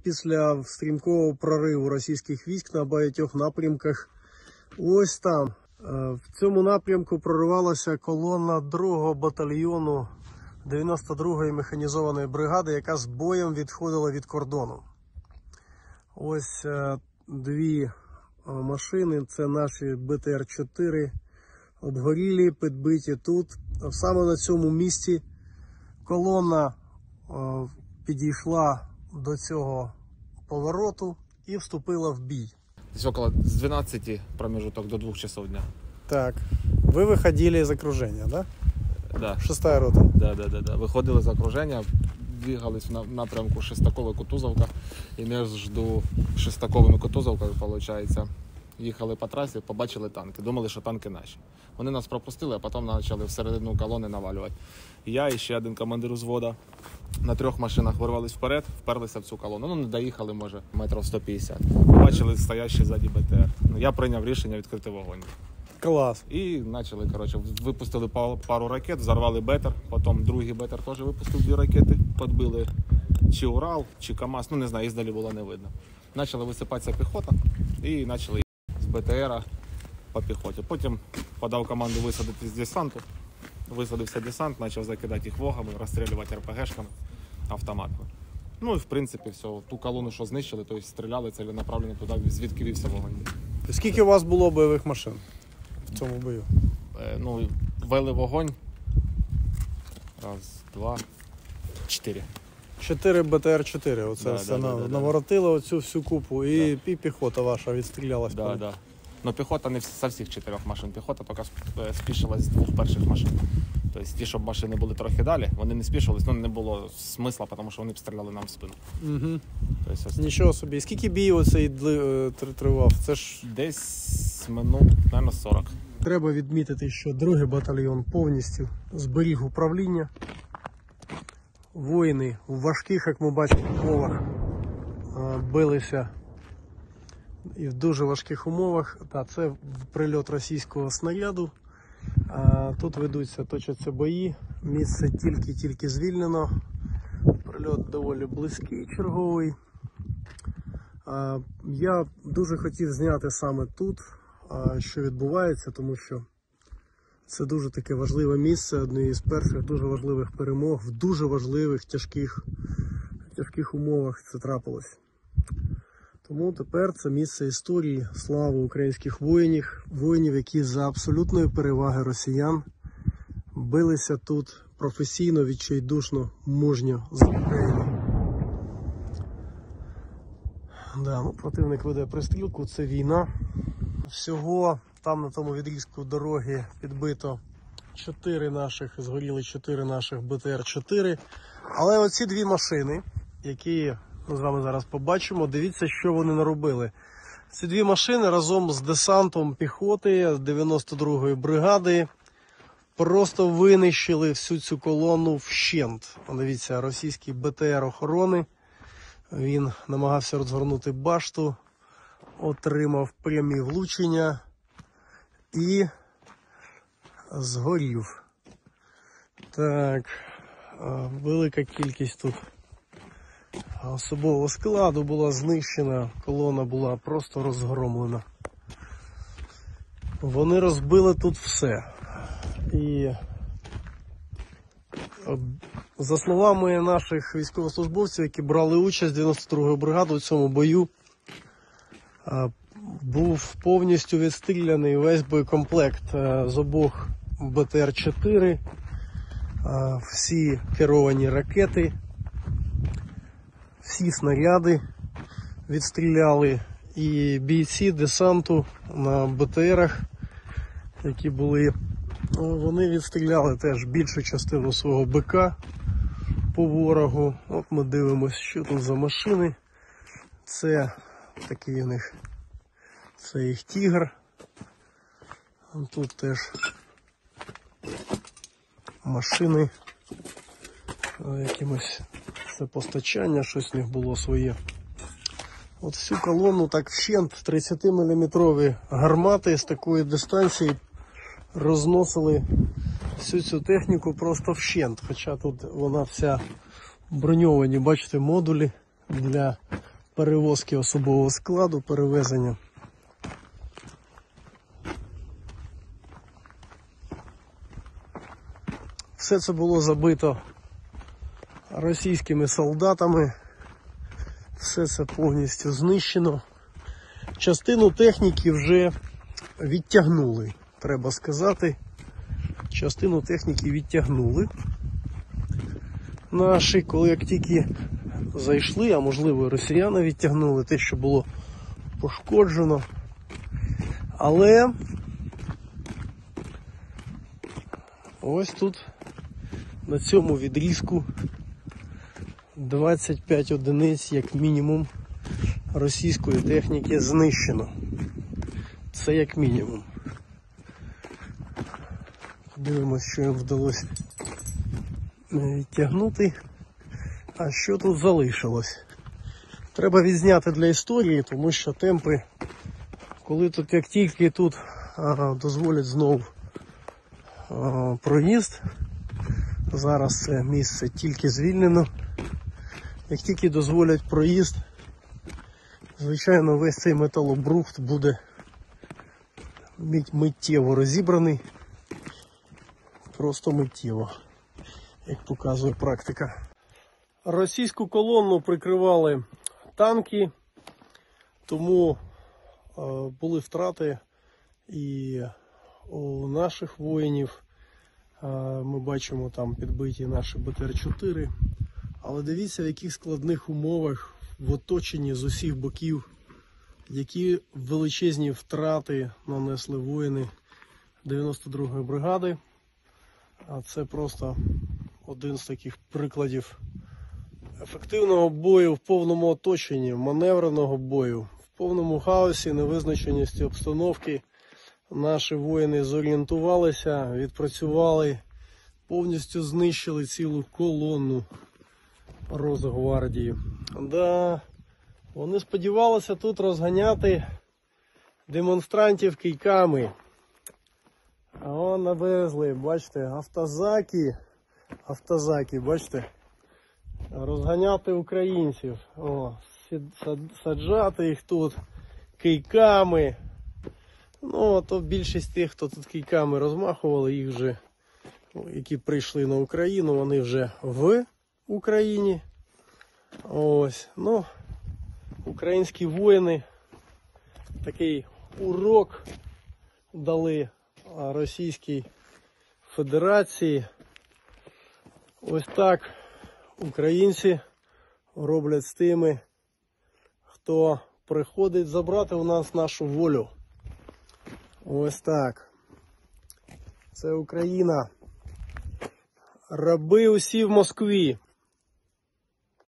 після стрімкого прориву російських військ на багатьох напрямках. Ось там, в цьому напрямку проривалася колона 2-го батальйону 92-ї механізованої бригади, яка з боєм відходила від кордону. Ось дві машини, це наші БТР-4, обгорілі, підбиті тут. Саме на цьому місці колона підійшла до цього повороту і вступила в бій. Десь около з 12 промежуток до 2 часов дня. Так, ви виходили з окруження, да? Да. 6-я рота. Да. Виходили з окруження, двигались в напрямку Шестакове-Кутузовка. І між Шестаковим і Кутузовкою, виходить, їхали по трасі, побачили танки. Думали, що танки наші. Вони нас пропустили, а потім почали всередину колони навалювати. Я і ще один командир взводу на 3 машинах вирвались вперед, вперлися в цю колону. Ну, не доїхали, може, метрів 150. Побачили стоящий ззаді БТР. Я прийняв рішення відкрити вогонь. Клас. І почали, випустили пару ракет, взорвали БТР, потім другий БТР теж випустив 2 ракети, підбили чи Урал, чи КАМАЗ, ну не знаю, іздалі було не видно. Почала висипатися піхота і почали з БТРа по піхоті. Потім подав команду висадити з десанту, висадився десант, почав закидати їх вогами, розстрілювати РПГшками, автоматами. Ну і в принципі все, ту колону, що знищили, тобто стріляли ціленаправленно туди, звідки вівся вогонь. Скільки у вас було бойових машин в цьому бою? Ну, вели вогонь. 1, 2, 4. 4 БТР-4, оце все наворотило оцю всю купу, і піхота ваша відстрілялась. Да. Ну, піхота не со всіх 4 машин, піхота тільки спішилась з 2 перших машин. Тобто ті, щоб машини були трохи далі, вони не спішились, ну не було смисла, тому що вони б стріляли нам в спину. Угу. Тобто, нічого собі. Скільки бій оцей тривав? Це ж десь минут, мабуть, 40. Треба відмітити, що 2-й батальйон повністю зберіг управління. Воїни у важких, як ми бачимо, умовах билися і в дуже важких умовах. Це прильот російського снаряду. Тут ведуться, точаться бої. Місце тільки звільнено. Прильот доволі близький, черговий. Я дуже хотів зняти саме тут, що відбувається, тому що це дуже таке важливе місце, однієї з перших дуже важливих перемог, в дуже важливих, тяжких умовах це трапилось. Тому тепер це місце історії, слави українських воїнів, які за абсолютної переваги росіян билися тут професійно, відчайдушно, мужньо за Україну. Противник веде пристрілку, це війна. Всього там на тому відрізку дороги підбито 4 наших, згоріли 4 наших БТР-4. Але оці 2 машини, які ми з вами зараз побачимо, дивіться, що вони наробили. Ці 2 машини разом з десантом піхоти 92-ї бригади просто винищили всю цю колону вщент. Дивіться, російський БТР охорони. Він намагався розгорнути башту, отримав прямі влучення і згорів. Так, велика кількість тут особового складу була знищена, колона була просто розгромлена. Вони розбили тут все. І за словами наших військовослужбовців, які брали участь 92-ї бригади у цьому бою, був повністю відстріляний весь боєкомплект з обох БТР-4, всі керовані ракети, всі снаряди відстріляли, і бійці десанту на БТРах, які були, вони відстріляли теж більшу частину свого БК по ворогу. От ми дивимося, що тут за машини. Це такий у них, це їх Тігр. Тут теж машини, якимось це постачання, щось в них було своє. От всю колону так вщент 30-мм гармати з такої дистанції розносили всю цю техніку просто вщент. Хоча тут вона вся броньовані, бачите, модулі для перевозки особового складу, перевезення. Все це було забито російськими солдатами, все це повністю знищено. Частину техніки вже відтягнули, треба сказати. Частину техніки відтягнули. Наші, коли як тільки зайшли, а можливо і росіяни відтягнули те, що було пошкоджено. Але ось тут на цьому відрізку 25 одиниць, як мінімум, російської техніки знищено. Це як мінімум. Дивимось, що їм вдалося відтягнути. А що тут залишилось? Треба відзняти для історії, тому що темпи, коли тут, як тільки тут дозволять знову проїзд, зараз це місце тільки звільнено, як тільки дозволять проїзд, звичайно, весь цей металобрухт буде миттєво розібраний, просто миттєво, як показує практика. Російську колонну прикривали танки, тому були втрати і у наших воїнів. Ми бачимо там підбиті наші БТР-4. Але дивіться, в яких складних умовах, в оточенні з усіх боків, які величезні втрати нанесли воїни 92-ї бригади. А це просто один з таких прикладів ефективного бою в повному оточенні, маневреного бою, в повному хаосі, невизначеності обстановки. Наші воїни зорієнтувалися, відпрацювали, повністю знищили цілу колонну Росгвардії. Да, вони сподівалися тут розганяти демонстрантів кийками. А он навезли, бачите, автозаки, бачите, розганяти українців. О, саджати їх тут кийками. Ну, то більшість тих, хто тут кийками розмахували, їх вже, які прийшли на Україну, вони вже в Україні. Ось, ну, українські воїни такий урок дали Російській Федерації. Ось так українці роблять з тими, хто приходить забрати у нас нашу волю. Ось так. Це Україна. Раби усі в Москві.